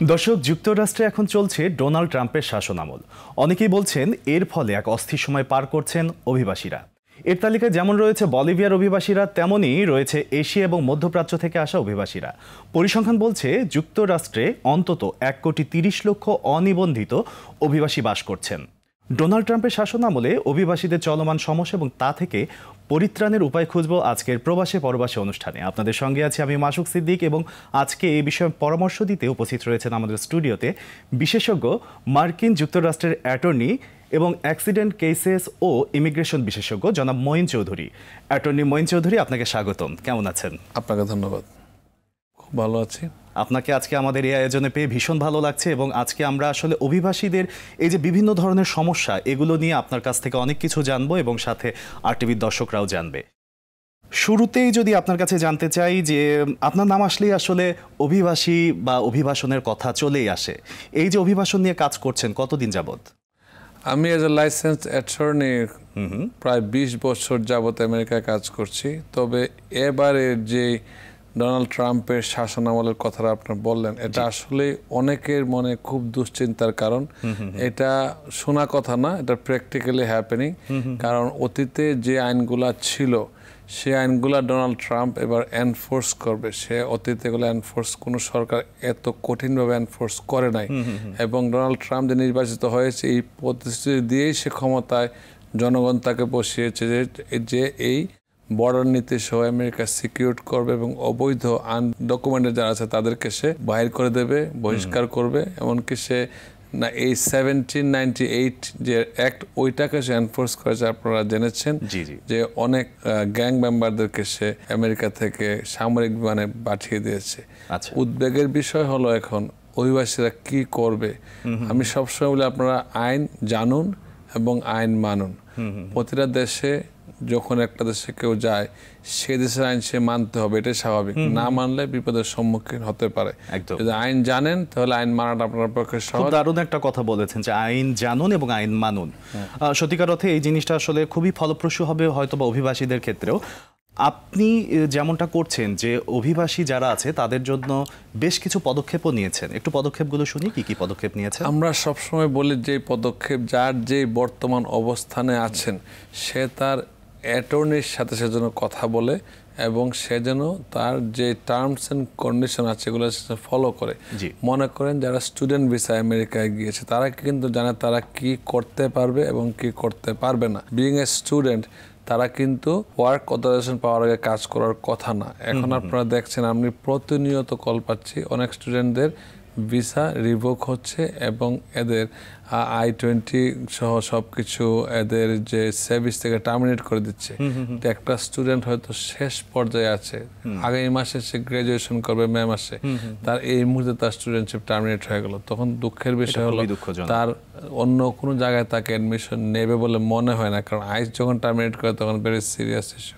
দর্শক, যুক্তরাষ্ট্রে এখন চলছে ডোনাল্ড ট্রাম্পের শাসনামল। অনেকেই বলছেন এর ফলে এক অস্থির সময় পার করছেন অভিবাসীরা। এর তালিকায় যেমন রয়েছে বলিভিয়ার অভিবাসীরা, তেমনই রয়েছে এশিয়া এবং মধ্যপ্রাচ্য থেকে আসা অভিবাসীরা। পরিসংখ্যান বলছে যুক্তরাষ্ট্রে অন্তত 1,30,00,000 অনিবন্ধিত অভিবাসী বাস করছেন। ডোনাল্ড ট্রাম্পের শাসনামলে অভিবাসীদের চলমান সমস্যা এবং তা থেকে পরিত্রাণের উপায় খুঁজব আজকের প্রবাসে পরবাসে অনুষ্ঠানে। আপনাদের সঙ্গে আছি আমি মাসুক সিদ্দিক, এবং আজকে এই বিষয়ে পরামর্শ দিতে উপস্থিত রয়েছেন আমাদের স্টুডিওতে বিশেষজ্ঞ, মার্কিন যুক্তরাষ্ট্রের অ্যাটর্নি এবং অ্যাক্সিডেন্ট কেসেস ও ইমিগ্রেশন বিশেষজ্ঞ জনাব মঈন চৌধুরী। অ্যাটর্নি মঈন চৌধুরী, আপনাকে স্বাগতম। কেমন আছেন? আপনাকে ধন্যবাদ, খুব ভালো আছি। আপনাকে আজকে আমাদের এই আয়োজনে পেয়ে ভীষণ ভালো লাগছে, এবং আজকে আমরা আসলে অভিবাসীদের এই যে বিভিন্ন ধরনের সমস্যা, এগুলো নিয়ে আপনার কাছ থেকে অনেক কিছু জানবো এবং সাথে আরটিভির দর্শকরাও জানবে। শুরুতেই যদি আপনার কাছে জানতে চাই যে আপনার নাম আসলেই আসলে অভিবাসী বা অভিবাসনের কথা চলেই আসে। এই যে অভিবাসন নিয়ে কাজ করছেন কতদিন যাবত? আমি এজ এ লাইসেন্স অ্যাটর্নি প্রায় 20 বছর যাবত আমেরিকায় কাজ করছি। তবে এবারে যে ডোনাল্ড ট্রাম্পের শাসনামলের কথাটা আপনারা বললেন, এটা আসলে অনেকের মনে খুব দুশ্চিন্তার কারণ। এটা শোনা কথা না, এটা প্র্যাকটিক্যালি হ্যাপেনিং। কারণ অতীতে যে আইনগুলা ছিল সে আইনগুলা ডোনাল্ড ট্রাম্প এবার এনফোর্স করবে। সে অতীতে এগুলো এনফোর্স কোনো সরকার এত কঠিনভাবে এনফোর্স করে নাই। এবং ডোনাল্ড ট্রাম্প যে নির্বাচিত হয়েছে এই প্রতিশ্রুতি দিয়েই সে ক্ষমতায়, জনগণ তাকে বসিয়েছে যে এই বর্ডার নীতি সহ আমেরিকা সিকিউর করবে এবং অবৈধ আনডকুমেন্টেড যারা আছে তাদেরকে সে বাহির করে দেবে, বহিষ্কার করবে। এমনকি সে না এই 1798 যে অ্যাক্ট, ওইটাকে সে এনফোর্স করেছে। আপনারা জেনেছেন যে অনেক গ্যাং মেম্বারদেরকে সে আমেরিকা থেকে সামরিক বিমানে পাঠিয়ে দিয়েছে। উদ্বেগের বিষয় হলো এখন অভিবাসীরা কি করবে। আমি সবসময় বলি আপনারা আইন জানুন এবং আইন মানুন। প্রতিটা দেশে যখন একটা দেশে কেউ যায় সে দেশের আইন সে মানতে হবে, এটাই স্বাভাবিক। না মানলে বিপদের সম্মুখীন হতে পারে। যদি আইন জানেন তাহলে আইন মানাটা আপনার পক্ষে সহজ। দারুণ একটা কথা বলেছেন যে আইন জানুন এবং আইন মানুন। সত্যিকার অর্থে এই জিনিসটা আসলে খুবই ফলপ্রসূ হবে হয়তো বা অভিবাসীদের ক্ষেত্রেও। আপনি যেমনটা করছেন যে অভিবাসী যারা আছে তাদের জন্য বেশ কিছু পদক্ষেপও নিয়েছেন, একটু পদক্ষেপগুলো শুনি। কি কি পদক্ষেপ নিয়েছেন? আমরা সবসময় বলি যে পদক্ষেপ, যার যে বর্তমান অবস্থানে আছেন সে তার অ্যাটর্নির সাথে সেজন্য কথা বলে এবং সে যেন তার যে টার্মস অ্যান্ড কন্ডিশন আছে এগুলো ফলো করে। মনে করেন যারা স্টুডেন্ট ভিসায় আমেরিকায় গিয়েছে তারা কিন্তু জানে তারা কি করতে পারবে এবং কি করতে পারবে না। বিইং এ স্টুডেন্ট তারা কিন্তু ওয়ার্ক অথরাইজেশন পাওয়ার আগে কাজ করার কথা না। এখন আপনারা দেখছেন, আমি প্রতিনিয়ত কল পাচ্ছি অনেক স্টুডেন্টদের ভিসা রিভোক হচ্ছে এবং এদের I-20 সহ সবকিছু এদের যে সার্ভিস থেকে টার্মিনেট করে দিচ্ছে। একটা স্টুডেন্ট হয়তো শেষ পর্যায়ে আছে, আগামী মাসে সে গ্রাজুয়েশন করবে, মে মাসে, তার এই মুহূর্তে তার স্টুডেন্টশিপ টার্মিনেট হয়ে গেল। তখন দুঃখের বিষয় হলো তার অন্য কোনো জায়গায় তাকে অ্যাডমিশন নেবে বলে মনে হয় না, কারণ আইস যখন টার্মিনেট করে তখন ভেরি সিরিয়াস ইস্যু।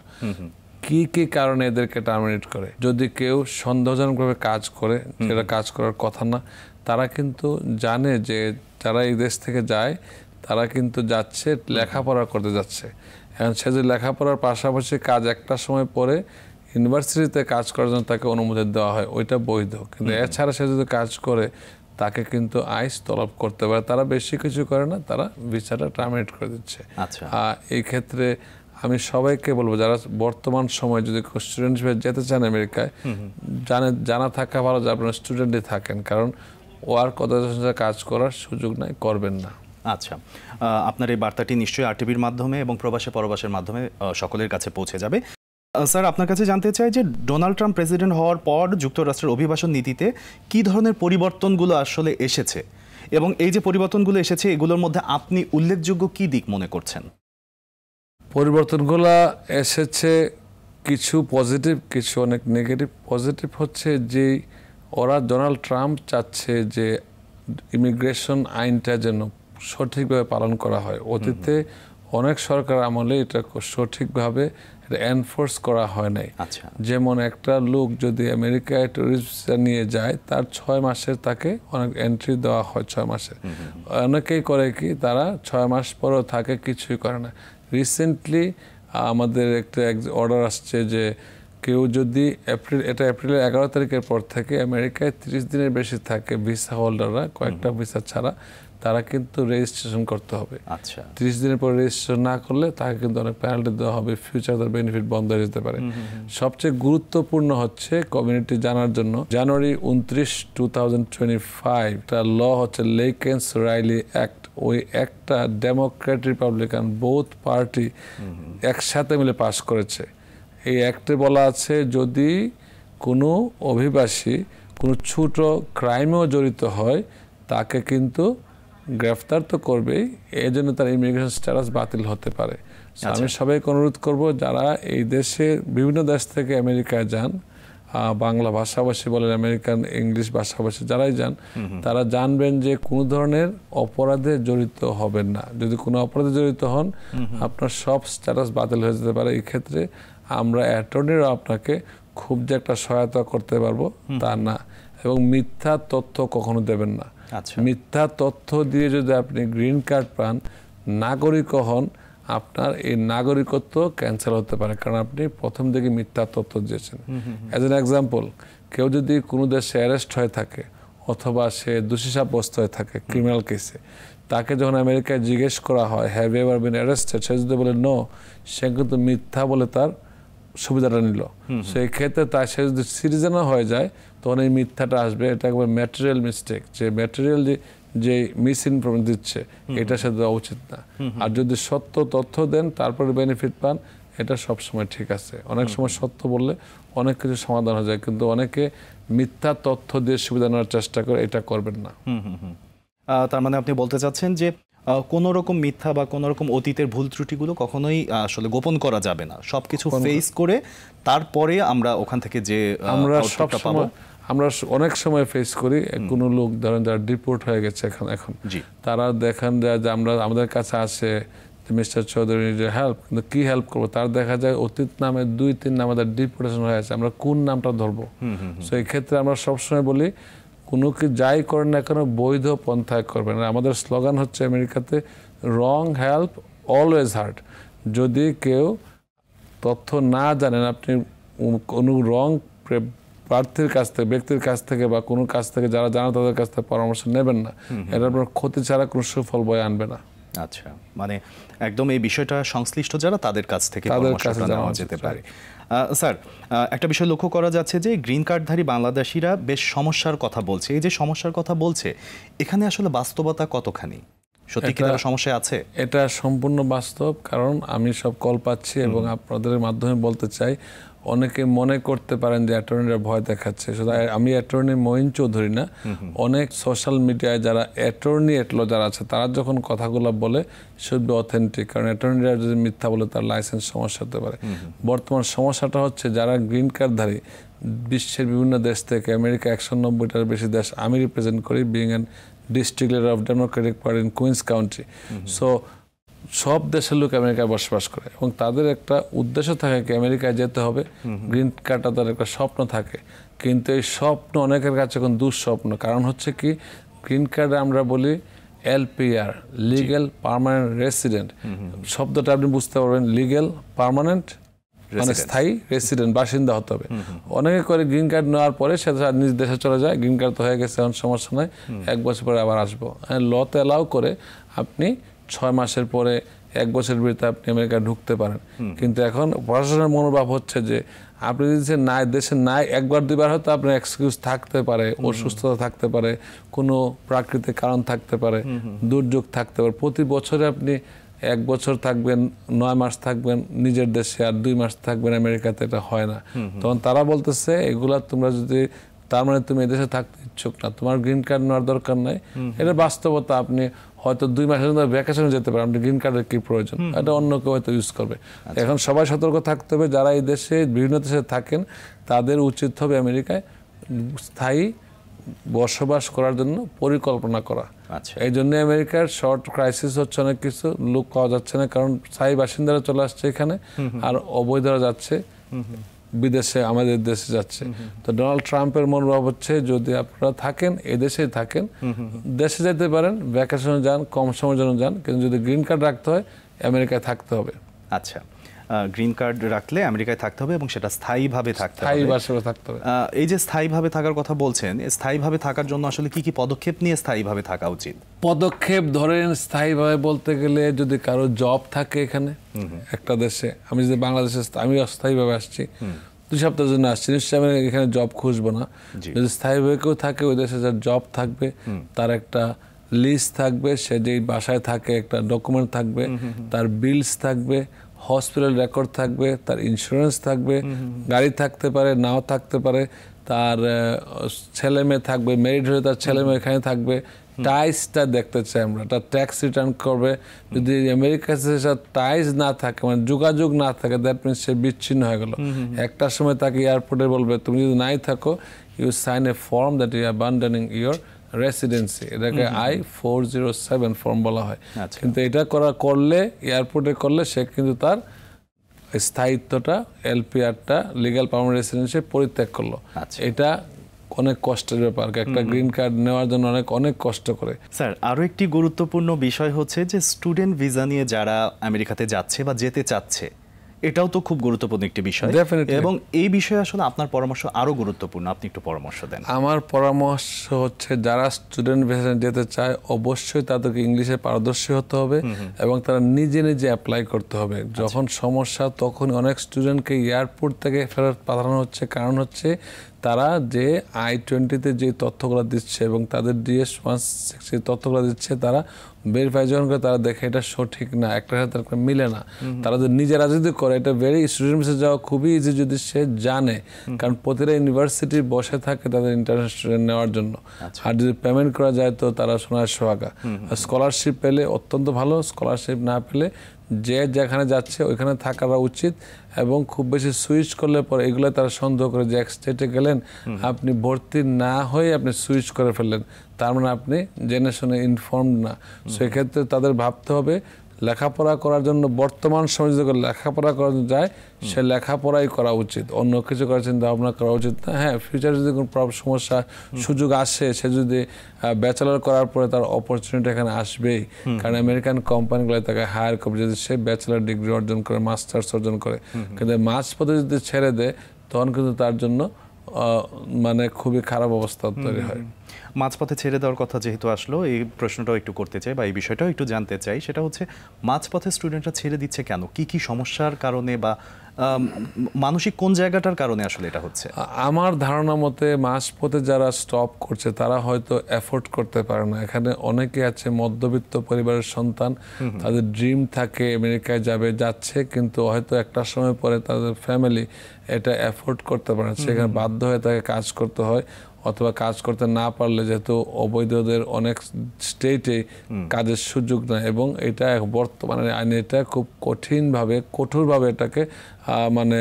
কি কি কারণে এদেরকে টার্মিনেট করে? যদি কেউ সন্দেহজনকভাবে কাজ করে, যেটা কাজ করার কথা না, তারা কিন্তু জানে যে যারা এই দেশ থেকে যায় তারা কিন্তু যাচ্ছে লেখাপড়া করতে যাচ্ছে। এখন সে যে লেখাপড়ার পাশাপাশি কাজ একটা সময় পরে ইউনিভার্সিটিতে কাজ করার জন্য তাকে অনুমতি দেওয়া হয়, ওইটা বৈধ। কিন্তু এছাড়া সে যদি কাজ করে তাকে কিন্তু আইস তলব করতে পারে। তারা বেশি কিছু করে না, তারা ভিসাটা টার্মিনেট করে দিচ্ছে। এই ক্ষেত্রে আমি সবাইকে বলবো যারা বর্তমান সময় যদি স্টুডেন্ট হিসেবে যেতে চান আমেরিকায়, জানা থাকা ভালো যে আপনারা স্টুডেন্টই থাকেন, কারণ ওয়ার্ক অথরাইজেশনে কাজ করার সুযোগ নাই, করবেন না। আচ্ছা, আপনার এই বার্তাটি নিশ্চয়ই আরটিভির মাধ্যমে এবং প্রবাসে পরবাসের মাধ্যমে সকলের কাছে পৌঁছে যাবে। স্যার, আপনার কাছে জানতে চাই যে ডোনাল্ড ট্রাম্প প্রেসিডেন্ট হওয়ার পর যুক্তরাষ্ট্রের অভিবাসন নীতিতে কি ধরনের পরিবর্তনগুলো আসলে এসেছে, এবং এই যে পরিবর্তনগুলো এসেছে এগুলোর মধ্যে আপনি উল্লেখযোগ্য কি দিক মনে করছেন? পরিবর্তনগুলো এসেছে কিছু পজিটিভ, কিছু অনেক নেগেটিভ। পজিটিভ হচ্ছে যে ওরা ডোনাল্ড ট্রাম্প চাচ্ছে যে ইমিগ্রেশন আইনটা যেন সঠিকভাবে পালন করা হয়। অতীতে অনেক সরকার আমলে এটা সঠিকভাবে এনফোর্স করা হয় নাই। যেমন একটা লোক যদি আমেরিকায় ট্যুরিস্ট ভিসা নিয়ে যায় তার 6 মাসের তাকে অনেক এন্ট্রি দেওয়া হয়, 6 মাসের। অনেকেই করে কি তারা 6 মাস পরও থাকে, কিছুই করে না। রিসেন্টলি আমাদের একটা অর্ডার আসছে যে কেউ যদি এপ্রিলের 11 তারিখের পর থেকে আমেরিকায় 30 দিনের বেশি থাকে ভিসা হোল্ডাররা, কয়েকটা ভিসা ছাড়া, তারা কিন্তু রেজিস্ট্রেশন করতে হবে। আচ্ছা, 30 দিনের পর রেজিস্ট্রেশন না করলে তাকে কিন্তু অনেক পেনাল্টি দেওয়া হবে, ফিউচার তার বেনিফিট বন্ধ হয়ে যেতে পারে। সবচেয়ে গুরুত্বপূর্ণ হচ্ছে কমিউনিটি জানার জন্য, জানুয়ারি 29, 2025 একটা ল হচ্ছে লেকেন্স রাইলি অ্যাক্ট। ওই একটা ডেমোক্রেট রিপাবলিকান বোথ পার্টি একসাথে মিলে পাশ করেছে। এই অ্যাক্টে বলা আছে যদি কোনো অভিবাসী কোনো ছোট ক্রাইমেও জড়িত হয় তাকে কিন্তু গ্রেফতার তো করবেই, এই জন্য তার ইমিগ্রেশন স্ট্যাটাস বাতিল হতে পারে। আমি সবাইকে অনুরোধ করব যারা এই দেশে বিভিন্ন দেশ থেকে আমেরিকায় যান, বাংলা ভাষাভাষী বলেন, আমেরিকান ইংলিশ ভাষাভাষী যারাই যান, তারা জানবেন যে কোনো ধরনের অপরাধে জড়িত হবেন না। যদি কোনো অপরাধে জড়িত হন আপনার সব স্ট্যাটাস বাতিল হয়ে যেতে পারে। এই ক্ষেত্রে আমরা অ্যাটর্নিরা আপনাকে খুব যে একটা সহায়তা করতে পারবো তা না, এবং মিথ্যা তথ্য কখনো দেবেন না। মিথ্যা তথ্য দিয়ে যদি আপনি গ্রিন কার্ড পান, নাগরিক হন, আপনার এই নাগরিকত্ব ক্যান্সেল হতে পারে, কারণ আপনি প্রথম দিকে মিথ্যা তথ্য দিয়েছেন। অ্যাজ এন এক্সাম্পল, কেউ যদি কোনো দেশে অ্যারেস্ট হয়ে থাকে অথবা সে দোষী সাব্যস্ত হয়ে থাকে ক্রিমিনাল কেসে, তাকে যখন আমেরিকায় জিজ্ঞেস করা হয় have you ever been arrested, সে যদি বলে নো, সে কিন্তু মিথ্যা বলে তার সুবিধাটা নিল। সেই ক্ষেত্রে তার সে যদি সিটিজেনও হয়ে যায় তখন এই মিথ্যাটা আসবে। এটা একবার ম্যাটেরিয়াল মিস্টেক, যে ম্যাটেরিয়াল যে মিস ইনফরমেশন দিচ্ছে এটা সে দেওয়া উচিত না। আর যদি সত্য তথ্য দেন তারপরে বেনিফিট পান, এটা সবসময় ঠিক আছে। অনেক সময় সত্য বললে অনেক কিছু সমাধান হয়ে যায়, কিন্তু অনেকে মিথ্যা তথ্য দিয়ে সুবিধা নেওয়ার চেষ্টা করে, এটা করবেন না। তার মানে আপনি বলতে চাচ্ছেন যে কোনো রকম মিথ্যা বা কোনো রকম অতীতের ভুল ত্রুটিগুলো কখনোই আসলে গোপন করা যাবে না, সবকিছু ফেস করে তারপরে আমরা ওখান থেকে যে আমরা অনেক সময় ফেস করি। কোনো লোক ধরেন যারা ডিপোর্ট হয়ে গেছে এখন তারা দেখেন যে আমাদের কাছে আসে মিস্টার চৌধুরী যে হেল্প, কিন্তু কি হেল্প করবো, তার দেখা যায় অতীত নামে 2-3 নাম আমাদের ডিপোর্টেশন হয়ে আছে, আমরা কোন নামটা ধরবো? সো এই ক্ষেত্রে আমরা সবসময় বলি কোনো কি যাই করেন না কেন বৈধ পন্থায় করবেন। আমাদের স্লোগান হচ্ছে আমেরিকাতে রং হেল্প অলওয়েজ হার্ট। যদি কেউ তথ্য না জানেন, আপনি কোনো রং প্রার্থীর কাছ থেকে, ব্যক্তির কাছ থেকে বা কোনো কাছ থেকে যারা জানা তাদের কাছ থেকে পরামর্শ নেবেন না, এটা আপনার ক্ষতি ছাড়া কোনো সুফল বয়ে আনবে না। আচ্ছা, মানে একদম এই বিষয়টা সংশ্লিষ্ট যারা তাদের কাছ থেকে পরামর্শটা নেওয়া যেতে পারে। স্যার, একটা বিষয় লক্ষ্য করা যাচ্ছে যে গ্রিন কার্ডধারী বাংলাদেশিরা বেশ সমস্যার কথা বলছে। এই যে সমস্যার কথা বলছে, এখানে আসলে বাস্তবতা কতখানি? সত্যি কি তারা সমস্যা আছে? এটা সম্পূর্ণ বাস্তব, কারণ আমি সব কল পাচ্ছি এবং আপনাদের মাধ্যমে বলতে চাই, অনেকে মনে করতে পারেন যে অ্যাটর্নিরা ভয় দেখাচ্ছে। আমি অ্যাটর্নি মঈন চৌধুরী না, অনেক সোশ্যাল মিডিয়ায় যারা অ্যাটর্নি এটলো যারা আছে তারা যখন কথাগুলো বলে শুড বি অথেন্টিক, কারণ অ্যাটর্নিরা যদি মিথ্যা বলে তার লাইসেন্স সমস্যা হতে পারে। বর্তমান সমস্যাটা হচ্ছে যারা গ্রিন কার্ডধারী বিশ্বের বিভিন্ন দেশ থেকে, আমেরিকা 190টার বেশি দেশ আমি রিপ্রেজেন্ট করি, being an district leader of Democratic Party in Queens County. So সব দেশের লোক আমেরিকায় বসবাস করে এবং তাদের একটা উদ্দেশ্য থাকে কি আমেরিকায় যেতে হবে, গ্রিন কার্ডটা তাদের একটা স্বপ্ন থাকে। কিন্তু এই স্বপ্ন অনেকের কাছে এখন দুঃস্বপ্ন। কারণ হচ্ছে কি, গ্রিন কার্ডে আমরা বলি LPR, লিগ্যাল পার্মানেন্ট রেসিডেন্ট। শব্দটা আপনি বুঝতে পারবেন, লিগ্যাল পার্মানেন্ট মানে স্থায়ী, রেসিডেন্ট বাসিন্দা হতে হবে। অনেকে করে গ্রিন কার্ড নেওয়ার পরে সে নিজ দেশে চলে যায়, গ্রিন কার্ড তো হয়ে গেছে, এখন সমস্যা নয়, 1 বছর পরে আবার আসবো। লতে অ্যালাউ করে আপনি 6 মাসের পরে 1 বছরের ভিতরে আপনি আমেরিকা ঢুকতে পারেন। কিন্তু এখন প্রশাসনের মনোভাব হচ্ছে যে আপনি যদি দেশে নাই 1-2বার হয়তো আপনার এক্সকিউজ থাকতে পারে, অসুস্থতা থাকতে পারে, কোনো প্রাকৃতিক কারণ থাকতে পারে, দুর্যোগ থাকতে পারে। প্রতি বছরে আপনি 1 বছর থাকবেন, 9 মাস থাকবেন নিজের দেশে, আর 2 মাস থাকবেন আমেরিকাতে, এটা হয় না। তখন তারা বলতেছে এগুলা তোমরা যদি, তার মানে তুমি এদেশে থাকতে ইচ্ছুক না, তোমার গ্রিন কার্ড নেওয়ার দরকার নাই। এটা বাস্তবতা। আপনি হয়তো 2 মাসের জন্য ভ্যাকেশনে যেতে পারেন, আপনি গ্রিন কার্ডের কি প্রয়োজন, এটা অন্য কেউ হয়তো ইউজ করবে। এখন সবাই সতর্ক থাকতে হবে, যারা এই দেশে বিভিন্ন দেশে থাকেন তাদের উচিত হবে আমেরিকায় স্থায়ী বসবাস করার জন্য পরিকল্পনা করা। এই জন্য আমেরিকার শর্ট ক্রাইসিস হচ্ছে, অনেক কিছু লোক পাওয়া যাচ্ছে না, কারণ স্থায়ী বাসিন্দারা চলে আসছে এখানে আর অবৈধরা যাচ্ছে বিদেশে, আমাদের দেশে যাচ্ছে। তো ডোনাল্ড ট্রাম্পের মনোভাব হচ্ছে যদি আপনারা থাকেন এদেশেই থাকেন, দেশে যেতে পারেন, ভ্যাকেশনে যান, কম সময়ের জন্য যান, কিন্তু যদি গ্রিন কার্ড রাখতে হয় আমেরিকায় থাকতে হবে। আচ্ছা, গ্রিন কার্ড রাখলে আমেরিকায় থাকতে হবে এবং সেটা স্থায়ীভাবে থাকতে স্থায়ী হবে। বাসা থাকতে হবে। এই যে স্থায়ীভাবে থাকার কথা বলছেন, স্থায়ীভাবে থাকার জন্য আসলে কি কি পদক্ষেপ নিয়ে স্থায়ীভাবে থাকা উচিত? পদক্ষেপ ধরেন স্থায়ীভাবে বলতে গেলে যদি কারো জব থাকে এখানে একটা দেশে, আমি যদি বাংলাদেশে আমি অস্থায়ীভাবে আসছি 2 সপ্তাহের জন্য আসছি, নিশ্চয়ই আমি এখানে জব খুঁজবো না। যদি স্থায়ীভাবে কেউ থাকে ওই দেশে যার জব থাকবে, তার একটা লিস্ট থাকবে, সে যেই বাসায় থাকে একটা ডকুমেন্ট থাকবে, তার বিলস থাকবে, হসপিটাল রেকর্ড থাকবে, তার ইন্স্যুরেন্স থাকবে, গাড়ি থাকতে পারে নাও থাকতে পারে, তার ছেলে মেয়ে থাকবে, ম্যারিড হলে তার ছেলে মেয়ে এখানে থাকবে। টাইসটা দেখতে চাই আমরা, তার ট্যাক্স রিটার্ন করবে। যদি আমেরিকার সাথে টাইস না থাকে, মানে যোগাযোগ না থাকে, দ্যাট মিনস সে বিচ্ছিন্ন হয়ে গেল। একটা সময় তাকে এয়ারপোর্টে বলবে তুমি যদি নাই থাকো, you sign a form that you abandoning your residency, এটাকে I-407 ফর্ম বলা হয়। কিন্তু এটা করলে এয়ারপোর্টে করলে সে কিন্তু তার স্থায়িত্বটা, এলপিআরটা, লিগ্যাল পার্মানেন্ট রেসিডেন্সি পরিত্যাগ করলো। এটা অনেক কষ্টের ব্যাপার, একটা গ্রিন কার্ড নেওয়ার জন্য অনেক কষ্ট করে। স্যার, আরও একটি গুরুত্বপূর্ণ বিষয় হচ্ছে যে স্টুডেন্ট ভিসা নিয়ে যারা আমেরিকাতে যাচ্ছে বা যেতে চাচ্ছে, এটাও তো খুব গুরুত্বপূর্ণ একটি বিষয় এবং এই বিষয়ে আসলে আপনার পরামর্শ আরও গুরুত্বপূর্ণ, আপনি একটু পরামর্শ দেন। আমার পরামর্শ হচ্ছে যারা স্টুডেন্ট ভিসা যেতে চায় অবশ্যই তাদেরকে ইংলিশে পারদর্শী হতে হবে এবং তারা নিজে নিজে অ্যাপ্লাই করতে হবে। যখন সমস্যা তখন অনেক স্টুডেন্টকে এয়ারপোর্ট থেকে ফেরত পাঠানো হচ্ছে, কারণ হচ্ছে তারা যে I-20 যে তথ্যগুলো দিচ্ছে এবং তাদের DS-1 যে তথ্যগুলো দিচ্ছে, তারা ভেরিফাই যখন করে তারা দেখে এটা সঠিক না, একটা সাথে একটা মিলে না। তারা যদি নিজেরা যদি করে, এটা স্টুডেন্ট ভিসা যাওয়া খুবই ইজি যদি সে জানে, কারণ প্রতিটা ইউনিভার্সিটি বসে থাকে তাদের ইন্টারন্যাশনাল স্টুডেন্ট নেওয়ার জন্য। আর যদি পেমেন্ট করা যায় তো তারা সোনার সোহাগা। স্কলারশিপ পেলে অত্যন্ত ভালো, স্কলারশিপ না পেলে যে যেখানে যাচ্ছে ওইখানে থাকাটা উচিত। এবং খুব বেশি সুইচ করলে পরে এগুলো তারা সন্দেহ করে যে এক স্টেটে গেলেন, আপনি ভর্তি না হয়ে আপনি সুইচ করে ফেললেন, তার মানে আপনি জেনে শুনে ইনফর্মড না। সেক্ষেত্রে তাদের ভাবতে হবে লেখাপড়া করার জন্য, বর্তমান সময় যদি লেখাপড়া করা যায় সে লেখাপড়াই করা উচিত, অন্য কিছু করার চিন্তা ভাবনা করা উচিত না। হ্যাঁ, ফিউচারে যদি কোনো সমস্যা সুযোগ আসে, সে যদি ব্যাচেলার করার পরে তার অপরচুনিটি এখানে আসবেই, কারণ আমেরিকান কোম্পানিগুলো তাকে হায়ার করবে যদি সে ব্যাচেলার ডিগ্রি অর্জন করে, মাস্টার্স অর্জন করে। কিন্তু মাঝপথে যদি ছেড়ে দেয় তখন কিন্তু তার জন্য মানে খুবই খারাপ অবস্থা তৈরি হয়। মাঝপথে ছেড়ে দেওয়ার কথা যেহেতু আসলো, এই প্রশ্নটাও একটু করতে চাই বা এই বিষয়টাও একটু জানতে চাই। সেটা হচ্ছে মাঝপথে স্টুডেন্টরা ছেড়ে দিচ্ছে কেন, কি কি সমস্যার কারণে বা মানসিক কোন জায়গাটার কারণে আসলে এটা হচ্ছে? আমার ধারণা মতে মাঝপথে যারা স্টপ করছে তারা হয়তো এফোর্ড করতে পারে না। এখানে অনেকে আছে মধ্যবিত্ত পরিবারের সন্তান, তাদের ড্রিম থাকে আমেরিকায় যাচ্ছে, কিন্তু হয়তো একটা সময় পরে তাদের ফ্যামিলি এটা এফোর্ড করতে পারে, সেখানে বাধ্য হয়ে তাকে কাজ করতে হয়, অথবা কাজ করতে না পারলে যেহেতু অবৈধদের অনেক স্টেটে কাজের সুযোগ নেয় এবং এটা বর্তমানে আইনে এটা খুব কঠোরভাবে এটাকে মানে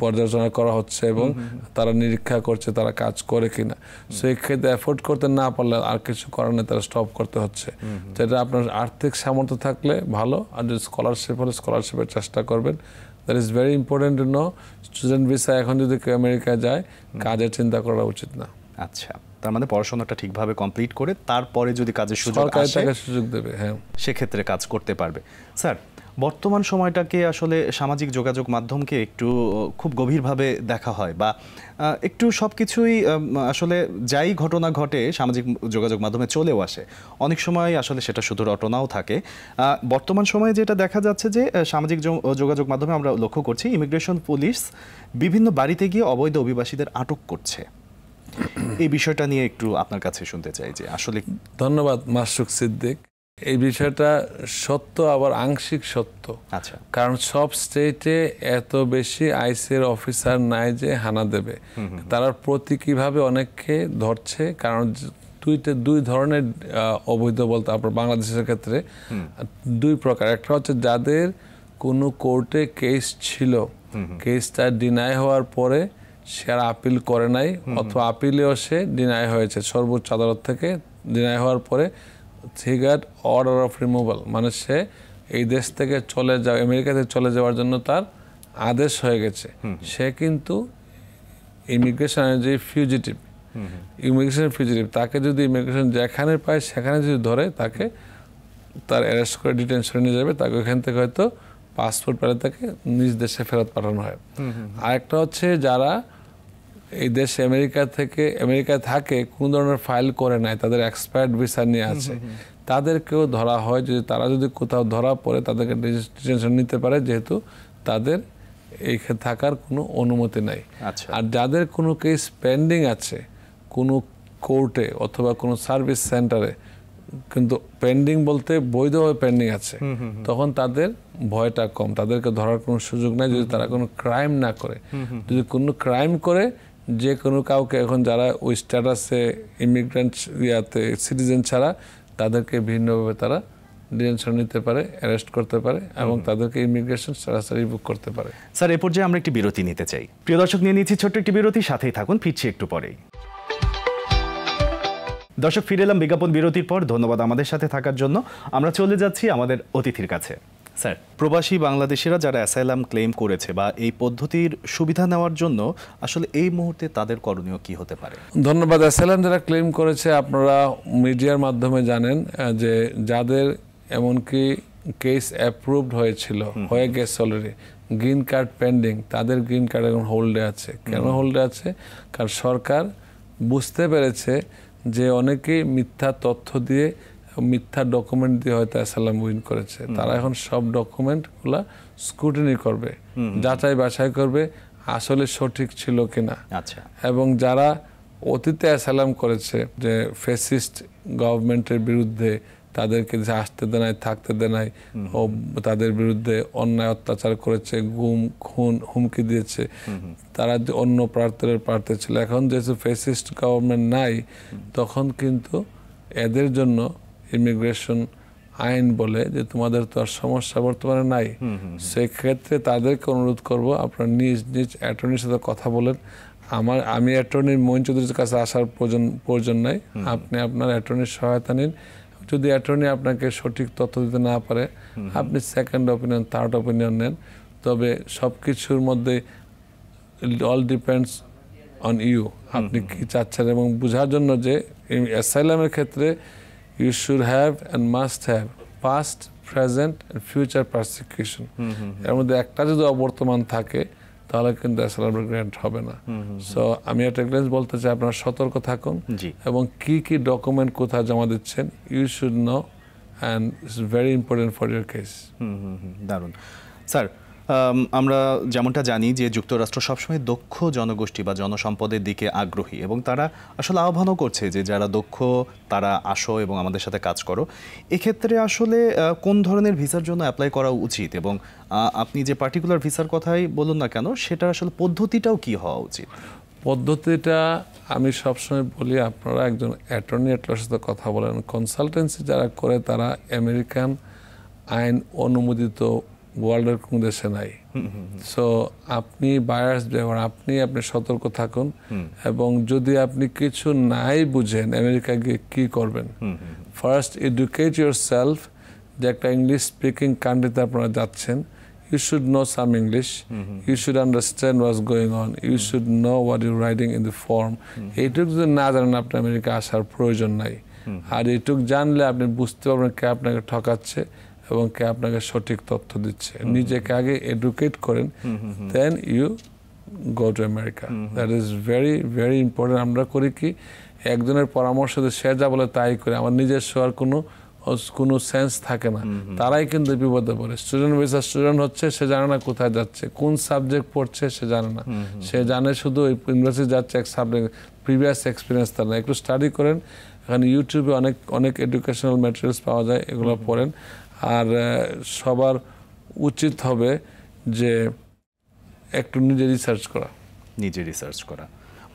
পর্যালোচনা করা হচ্ছে এবং তারা নিরীক্ষা করছে তারা কাজ করে কিনা। সেই ক্ষেত্রে এফোর্ড করতে না পারলে আর কিছু করার নেই, তারা স্টপ করতে হচ্ছে। তো এটা আপনার আর্থিক সামর্থ্য থাকলে ভালো, আর যদি স্কলারশিপ হলে স্কলারশিপের চেষ্টা করবেন। That is very important to know. Student visa এখন যদি কেউ আমেরিকায় যায়, কাজের চিন্তা করা উচিত না। আচ্ছা, তার মানে পড়াশোনাটা ঠিকভাবে কমপ্লিট করে তারপরে যদি কাজের সুযোগ আসে, সুযোগ দেবে, হ্যাঁ, সেক্ষেত্রে কাজ করতে পারবে। স্যার, বর্তমান সময়টাকে আসলে সামাজিক যোগাযোগ মাধ্যমকে একটু খুব গভীরভাবে দেখা হয় বা একটু সব কিছুই আসলে যাই ঘটনা ঘটে সামাজিক যোগাযোগ মাধ্যমে চলেও আসে, অনেক সময় আসলে সেটা শুধু রটনাও থাকে। বর্তমান সময়ে যেটা দেখা যাচ্ছে যে সামাজিক যোগাযোগ মাধ্যমে আমরা লক্ষ্য করছি ইমিগ্রেশন পুলিশ বিভিন্ন বাড়িতে গিয়ে অবৈধ অভিবাসীদের আটক করছে। এই বিষয়টা নিয়ে একটু আপনার কাছে শুনতে চাই যে আসলে। ধন্যবাদ মাসুক সিদ্দিক। এই বিষয়টা সত্য, আবার আংশিক সত্য। আচ্ছা, কারণ সব স্টেটে এত বেশি আইসির অফিসার নাই যে হানা দেবে। তারা কিভাবে অনেককে ধরছে, কারণ দুই ধরনের অবৈধ বলতে আপনার বাংলাদেশের ক্ষেত্রে 2 প্রকার। একটা হচ্ছে যাদের কোনো কোর্টে কেস ছিল, কেসটা ডিনাই হওয়ার পরে সে আর আপিল করে নাই, অথবা আপিলেও সে ডিনাই হয়েছে, সর্বোচ্চ আদালত থেকে ডিনাই হওয়ার পরে he got order of removal, মানে সে এই দেশ থেকে চলে যাওয়া, আমেরিকাতে চলে যাওয়ার জন্য তার আদেশ হয়ে গেছে। সে কিন্তু ইমিগ্রেশন যে ফিউজিটিভ, তাকে যদি ইমিগ্রেশন যেখানে পায় সেখানে যদি ধরে তাকে তার অ্যারেস্ট করে ডিটেনশনে নিয়ে যাবে, তাকে ওখান থেকে হয়তো পাসপোর্ট পেলে তাকে নিজ দেশে ফেরত পাঠানো হয়। আরেকটা হচ্ছে যারা এই দেশে আমেরিকায় থাকে কোন ধরনের ফাইল করে নাই, তাদের এক্সপায়ার্ড ভিসা নিয়ে আছে, তাদেরকেও ধরা হয়। তারা যদি কোথাও ধরা পড়ে তাদেরকে ডিটেনশন নিতে পারে, যেহেতু তাদের এইখানে থাকার কোনো অনুমতি নাই। আর যাদের কোনো কেস পেন্ডিং আছে কোনো কোর্টে অথবা কোনো সার্ভিস সেন্টারে, কিন্তু পেন্ডিং বলতে বৈধভাবে পেন্ডিং আছে, তখন তাদের ভয়টা কম, তাদেরকে ধরার কোনো সুযোগ নাই যদি তারা কোনো ক্রাইম না করে। যদি কোনো ক্রাইম করে, যে কোনো কাউকে এখন যারা ওই স্ট্যাটাসে ইমিগ্রেন্ট সিটিজেন ছাড়া, তাদেরকে ভিন্নভাবে তারা ডিটেনশন নিতে পারে, অ্যারেস্ট করতে পারে এবং তাদেরকে ইমিগ্রেশন স্ট্যাটাসে রিভোক করতে পারে। স্যার, এ পর্যায়ে আমরা একটি বিরতি নিতে চাই। প্রিয় দর্শক, নিয়ে নিচ্ছি ছোট্ট একটি বিরতি, সাথেই থাকুন, ফিরছি একটু পরেই। দর্শক, ফিরে এলাম বিজ্ঞাপন বিরতির পর। ধন্যবাদ আমাদের সাথে থাকার জন্য। আমরা চলে যাচ্ছি আমাদের অতিথির কাছে। স্যার, প্রবাসী বাংলাদেশিরা যারা অ্যাসাইলাম ক্লেম করেছে বা এই পদ্ধতির সুবিধা নেওয়ার জন্য আসলে এই মুহূর্তে তাদের করণীয় কি হতে পারে? ধন্যবাদ। অ্যাসাইলাম যারা ক্লেম করেছে, আপনারা মিডিয়ার মাধ্যমে জানেন যে যাদের এমনকি কেস অ্যাপ্রুভড হয়ে গেছে অলরেডি, গ্রিন কার্ড পেন্ডিং, তাদের গ্রিন কার্ড এখন হোল্ডে আছে। কেন হোল্ডে আছে? কারণ সরকার বুঝতে পেরেছে যে অনেকেই মিথ্যা তথ্য দিয়ে, মিথ্যা ডকুমেন্ট দিয়ে হয়তো অ্যাসাইলাম উইন করেছে। তারা এখন সব ডকুমেন্টগুলা স্ক্রুটিনি করবে, যাচাই বাছাই করবে আসলে সঠিক ছিল কিনা। আচ্ছা। এবং যারা অতীতে অ্যাসাইলাম করেছে, যে ফ্যাসিস্ট গভর্নমেন্টের বিরুদ্ধে তাদেরকে আসতে দেয় নাই, থাকতে দেয় নাই, ও তাদের বিরুদ্ধে অন্যায় অত্যাচার করেছে, গুম খুন হুমকি দিয়েছে, তারা অন্য প্রার্থী ছিল। এখন যেহেতু ফ্যাসিস্ট গভর্নমেন্ট নাই, তখন কিন্তু এদের জন্য ইমিগ্রেশন আইন বলে যে তোমাদের তো আর সমস্যা বর্তমানে নাই। সেক্ষেত্রে তাদেরকে অনুরোধ করব, আপনারা নিজ নিজ অ্যাটর্নির সাথে কথা বলেন। আমি অ্যাটর্নি মঈন চৌধুরীর কাছে আসার প্রয়োজন নাই, আপনি আপনার অ্যাটর্নির সহায়তা নিন। যদি অ্যাটর্নি আপনাকে সঠিক তথ্য দিতে না পারে, আপনি সেকেন্ড অপিনিয়ন, থার্ড অপিনিয়ন নেন। তবে সব কিছুর মধ্যে অল ডিপেন্ডস অন ইউ, আপনি কি চাচ্ছেন। এবং বোঝার জন্য যে অ্যাসাইলামের ক্ষেত্রে you should have and must have past, present and future persecution. এর মধ্যে একটা যদি অবর্তমান থাকে, তাহলে কিন্তু অ্যাসাইলাম গ্র্যান্ট হবে না। সো আমি একটা গ্ল্যান্স বলতে চাই, আপনারা সতর্ক থাকুন এবং কি কি ডকুমেন্ট কোথায় জমা দিচ্ছেন, you should know, and it's very important for your case. দারুণ। স্যার, আমরা যেমনটা জানি যে যুক্তরাষ্ট্র সবসময় দক্ষ জনগোষ্ঠী বা জনসম্পদের দিকে আগ্রহী, এবং তারা আসলে আহ্বানও করছে যে যারা দক্ষ তারা আসো এবং আমাদের সাথে কাজ করো। এক্ষেত্রে আসলে কোন ধরনের ভিসার জন্য অ্যাপ্লাই করা উচিত, এবং আপনি যে পার্টিকুলার ভিসার কথাই বলুন না কেন, সেটা আসলে পদ্ধতিটাও কি হওয়া উচিত? পদ্ধতিটা আমি সবসময় বলি, আপনারা একজন অ্যাটর্নি এর সাথে কথা বলেন। কনসালটেন্সি যারা করে তারা আমেরিকান আইন অনুমোদিত ওয়ার্ল্ডের কোনো দেশে নাই। সো আপনি বায়ার্স ব্যবহার, আপনি সতর্ক থাকুন। এবং যদি আপনি কিছু নাই বুঝেন আমেরিকা গিয়ে কী করবেন, ফার্স্ট এডুকেট ইউর সেলফ। যে একটা ইংলিশ স্পিকিং কান্ট্রিতে আপনারা যাচ্ছেন, you should know some English, you should understand what's going on, you should know what you're writing in the form. এইটুকু যদি না জানেন, আপনি আমেরিকা আসার প্রয়োজন নাই। আর এইটুকু জানলে আপনি বুঝতে পারবেন কে আপনাকে ঠকাচ্ছে এবং কে আপনাকে সঠিক তথ্য দিচ্ছে। নিজেকে আগে এডুকেট করেন, then you go to America. That is very very important. আমরা করি কি, একজনের পরামর্শ দিয়ে সে যা বলে তাই করে, আমার নিজস্ব আর কোনো সেন্স থাকে না। তারাই কিন্তু বিপদে পড়ে। স্টুডেন্ট ভিসা স্টুডেন্ট হচ্ছে, সে জানে না কোথায় যাচ্ছে, কোন সাবজেক্ট পড়ছে সে জানে না। সে জানে শুধু ইউনিভার্সিটি যাচ্ছে, এক সাবজেক্ট, প্রিভিয়াস এক্সপিরিয়েন্স তার না। একটু স্টাডি করেন, এখানে ইউটিউবে অনেক এডুকেশনাল ম্যাটেরিয়ালস পাওয়া যায়, এগুলো পড়েন। আর সবার উচিত হবে যে একটু নিজে রিসার্চ করা,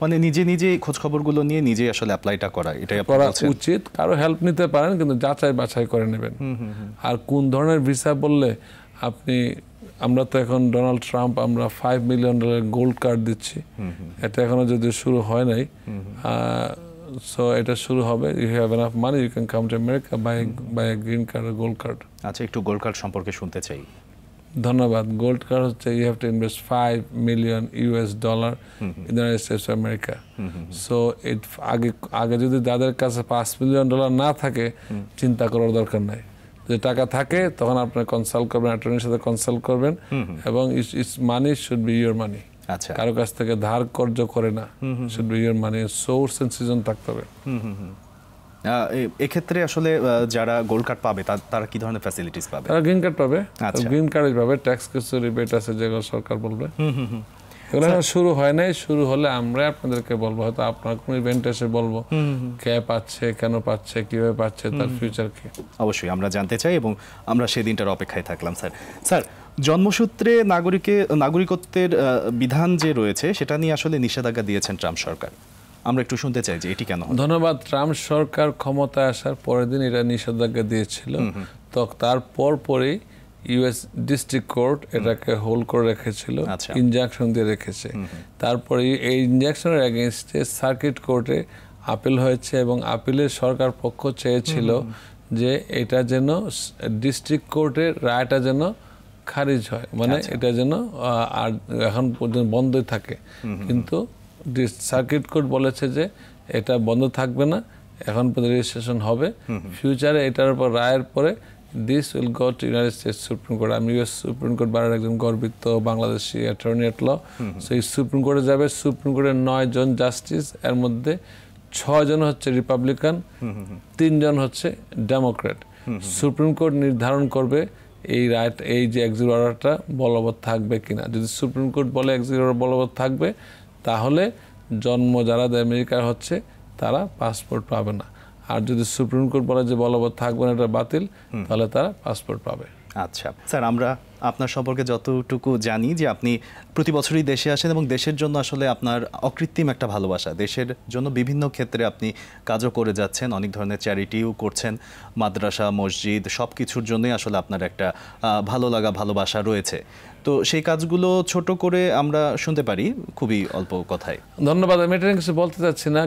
মানে নিজে খোঁজখবরগুলো নিয়ে নিজে আসলে অ্যাপ্লাইটা করা, এটাই করা উচিত। কারো হেল্প নিতে পারেন, কিন্তু যাচাই বাছাই করে নেবেন। আর কোন ধরনের ভিসা বললে আমরা তো এখন ডোনাল্ড ট্রাম্প, আমরা $5 মিলিয়ন গোল্ড কার্ড দিচ্ছি। এটা এখনো যদি শুরু হয় নাই, সো এটা শুরু হবে। You have enough money, you can come to America by a green card আর গোল্ড কার্ড। আচ্ছা, একটু গোল্ড কার্ড সম্পর্কে শুনতে চাই। ধন্যবাদ। গোল্ড কার্ড হচ্ছে, you have to invest $5 million in United States of America. So আগে যদি যাদের কাছে $5 মিলিয়ন না থাকে, চিন্তা করার দরকার নাই। যে টাকা থাকে তখন আপনি কনসাল্ট করবেন, অ্যাটর্নির সাথে কনসাল্ট করবেন, এবং its money should be your money. আচ্ছা, কারো কাছ থেকে ধার কর্য করে না, should be your money, source and সিজন থাকতে হবে। এক্ষেত্রে আসলে যারা গোল্ড কার্ড পাবে তারা কি ধরনের ফ্যাসিলিটিস পাবে? তারা গ্রিন কার্ড পাবে, আচ্ছা। গ্রিন কার্ডই পাবে, ট্যাক্স কিছু রিবেট আছে যেগুলো সরকার বলবে। এগুলো শুরু হয় নাই, শুরু হলে আমরা আপনাদেরকে বলবো, হয়তো আপনার কোনো ইভেন্ট এসে বলবো কে পাচ্ছে, কেন পাচ্ছে, কিভাবে পাচ্ছে, তার ফিউচার কি। অবশ্যই আমরা জানতে চাই এবং আমরা সেদিনটার অপেক্ষায় থাকলাম। স্যার, জন্মসূত্রে নাগরিকত্বের বিধান যে রয়েছে সেটা নিয়ে আসলে নিষেধাজ্ঞা দিয়েছেন ট্রাম্প সরকার। আমরা একটু শুনতে চাই যে এটি কেন? ধন্যবাদ। ট্রাম্প সরকার ক্ষমতায় আসার পরের দিন এটা নিষেধাজ্ঞা দিয়েছিল, তো তারপর পরেই ইউএস ডিস্ট্রিক্ট কোর্ট এটাকে হোল্ড করে রেখেছিল, ইনজাকশন দিয়ে রেখেছে। তারপরে এই ইনজাকশনের এগেনস্টে সার্কিট কোর্টে আপিল হয়েছে, এবং আপিলের সরকার পক্ষ চেয়েছিল যে এটা যেন ডিস্ট্রিক্ট কোর্টের রায়টা যেন খারিজ হয়, মানে এটা যেন আর এখন পর্যন্ত বন্ধই থাকে। কিন্তু সার্কিট কোর্ট বলেছে যে এটা বন্ধ থাকবে না, এখন পর্যন্ত রেজিস্ট্রেশন হবে। ফিউচারে এটার উপর রায়ের পরে this will go to United states supreme court. আমি ইউএস সুপ্রিম কোর্ট বারের একজন গর্বিত বাংলাদেশি অ্যাটর্নি এট ল, সেই সুপ্রিম কোর্টে যাবে। সুপ্রিম কোর্টের 9 জন জাস্টিস, এর মধ্যে 6 জন হচ্ছে রিপাবলিকান, 3 জন হচ্ছে ডেমোক্রেট। সুপ্রিম কোর্ট নির্ধারণ করবে এই রাইট, এই যে এক্সিকিউটিভ অর্ডারটা বলবৎ থাকবে কিনা। যদি সুপ্রিম কোর্ট বলে এক্সিকিউটিভ অর্ডার বলবৎ থাকবে, তাহলে জন্ম যারা আমেরিকার হচ্ছে তারা পাসপোর্ট পাবে না। আর যদি সুপ্রিম কোর্ট বলে যে বলবৎ থাকবে না, এটা বাতিল, তাহলে তারা পাসপোর্ট পাবে। আচ্ছা স্যার, আমরা আপনার সম্পর্কে যতটুকু জানি যে আপনি প্রতি বছরই দেশে আসেন এবং দেশের জন্য আসলে আপনার অকৃত্রিম একটা ভালোবাসা, দেশের জন্য বিভিন্ন ক্ষেত্রে আপনি কাজও করে যাচ্ছেন, অনেক ধরনের চ্যারিটিও করছেন, মাদ্রাসা, মসজিদ, সব কিছুর জন্যই আসলে আপনার একটা ভালো লাগা, ভালোবাসা রয়েছে। তো সেই কাজগুলো ছোট করে আমরা শুনতে পারি খুবই অল্প কথায়। ধন্যবাদ। আমি এটা কিছু বলতে চাচ্ছি না,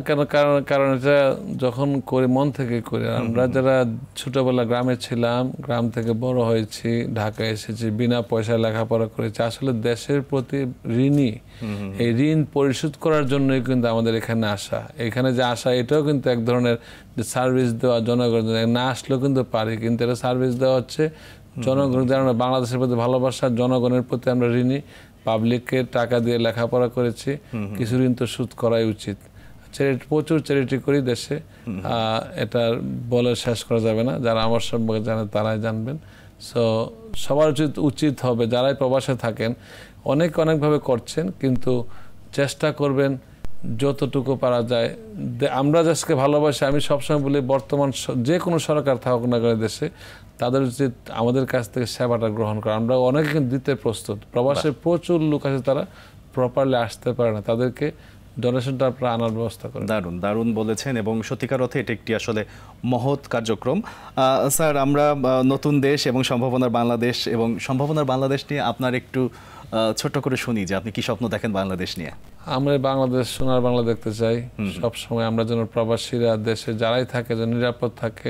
কারণ এটা যখন করি মন থেকে করি। আমরা যারা ছোটবেলা গ্রামে ছিলাম, গ্রাম থেকে বড় হয়েছি, ঢাকায় এসেছি, বিনা পয়সায় লেখাপড়া করেছি, আসলে দেশের প্রতি ঋণী। এই ঋণ পরিশোধ করার জন্যই কিন্তু আমাদের এখানে আসা। এখানে যে আসা, এটাও কিন্তু এক ধরনের সার্ভিস দেওয়া জনগণের। না আসলেও কিন্তু পারি, কিন্তু এটা সার্ভিস দেওয়া হচ্ছে জনগণ, যারা বাংলাদেশের প্রতি ভালোবাসা, জনগণের প্রতি আমরা ঋণী। পাবলিককে টাকা দিয়ে লেখাপড়া করেছি, কিছু ঋণ তো শোধ করাই উচিত। প্রচুর চ্যারিটি করি দেশে, এটা বলে শেষ করা যাবে না। যারা আমার সম্পর্কে জানে তারাই জানবেন। সো সবার উচিত হবে, যারাই প্রবাসে থাকেন, অনেকভাবে করছেন, কিন্তু চেষ্টা করবেন যতটুকু পারা যায়। আমরা দেশকে ভালোবাসি। আমি সবসময় বলি, বর্তমান যে কোনো সরকার থাকুক না করে দেশে, তাদের উচিত আমাদের কাছ থেকে সেবাটা গ্রহণ করা। আমরা অনেকে কিন্তু দিতে প্রস্তুত। প্রবাসে প্রচুর লোক আছে, তারা প্রপারলি আসতে পারে না, তাদেরকে ডোনেশনটা আপনারা আনার ব্যবস্থা করেন। দারুণ বলেছেন, এবং সত্যিকার অর্থে এটা একটি আসলে মহৎ কার্যক্রম। স্যার, আমরা নতুন দেশ এবং সম্ভাবনার বাংলাদেশ নিয়ে আপনার একটু ছোট্ট করে শুনি যে আপনি কি স্বপ্ন দেখেন বাংলাদেশ নিয়ে? আমরা বাংলাদেশ, সোনার বাংলা দেখতে চাই। সবসময় আমরা যেন প্রবাসীরা দেশে যারাই থাকে যেন নিরাপদ থাকে,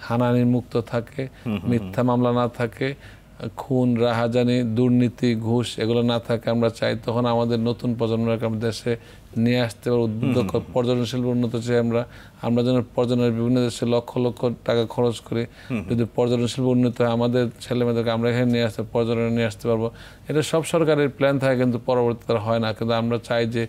হানানি মুক্ত থাকে, মিথ্যা মামলা না থাকে, খুন, রাহাজানি, দুর্নীতি, ঘুষ এগুলো না থাকে আমরা চাই। তখন আমাদের নতুন প্রজন্মকে আমরা দেশে নিয়ে আসতে পারবো। উদ্যোগ, পর্যটন শিল্প উন্নত চাই আমরা যেন পর্যটনের বিভিন্ন দেশে লক্ষ টাকা খরচ করি। যদি পর্যটন শিল্প উন্নত হয়, আমাদের ছেলেমেয়েদেরকে আমরা এখানে নিয়ে আসতে, পর্যটনে নিয়ে আসতে পারবো। এটা সব সরকারের প্ল্যান থাকে, কিন্তু পরবর্তীতে হয় না। কিন্তু আমরা চাই যে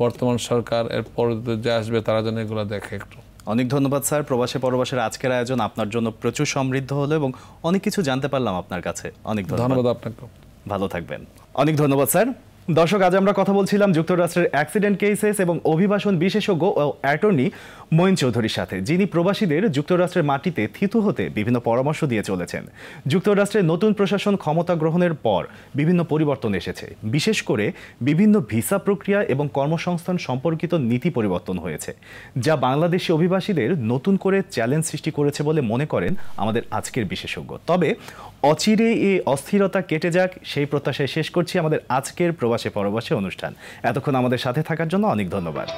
বর্তমান সরকার, এর পরবর্তীতে যে আসবে, তারা যেন এগুলো দেখে একটু। অনেক ধন্যবাদ স্যার। প্রবাসে পরবাসের আজকের আয়োজন আপনার জন্য প্রচুর সমৃদ্ধ হলো এবং অনেক কিছু জানতে পারলাম আপনার কাছে। অনেক ধন্যবাদ আপনাকে। ভালো থাকবেন। অনেক ধন্যবাদ স্যার। দর্শক, আজ আমরা কথা বলছিলাম যুক্তরাষ্ট্রের অ্যাক্সিডেন্ট কেসেস এবং অভিবাসন বিশেষজ্ঞ ও অ্যাটর্নি মঈন চৌধুরীর সাথে, যিনি প্রবাসীদের যুক্তরাষ্ট্রের মাটিতে থিতু হতে বিভিন্ন পরামর্শ দিয়ে চলেছেন। যুক্তরাষ্ট্রের নতুন প্রশাসন ক্ষমতা গ্রহণের পর বিভিন্ন পরিবর্তন এসেছে, বিশেষ করে বিভিন্ন ভিসা প্রক্রিয়া এবং কর্মসংস্থান সম্পর্কিত নীতি পরিবর্তন হয়েছে, যা বাংলাদেশি অভিবাসীদের নতুন করে চ্যালেঞ্জ সৃষ্টি করেছে বলে মনে করেন আমাদের আজকের বিশেষজ্ঞ। তবে অচিরে এই অস্থিরতা কেটে যাক, সেই প্রত্যাশায় শেষ করছি আমাদের আজকের প্রবাসে পরবাসে অনুষ্ঠান। এতক্ষণ আমাদের সাথে থাকার জন্য অনেক ধন্যবাদ।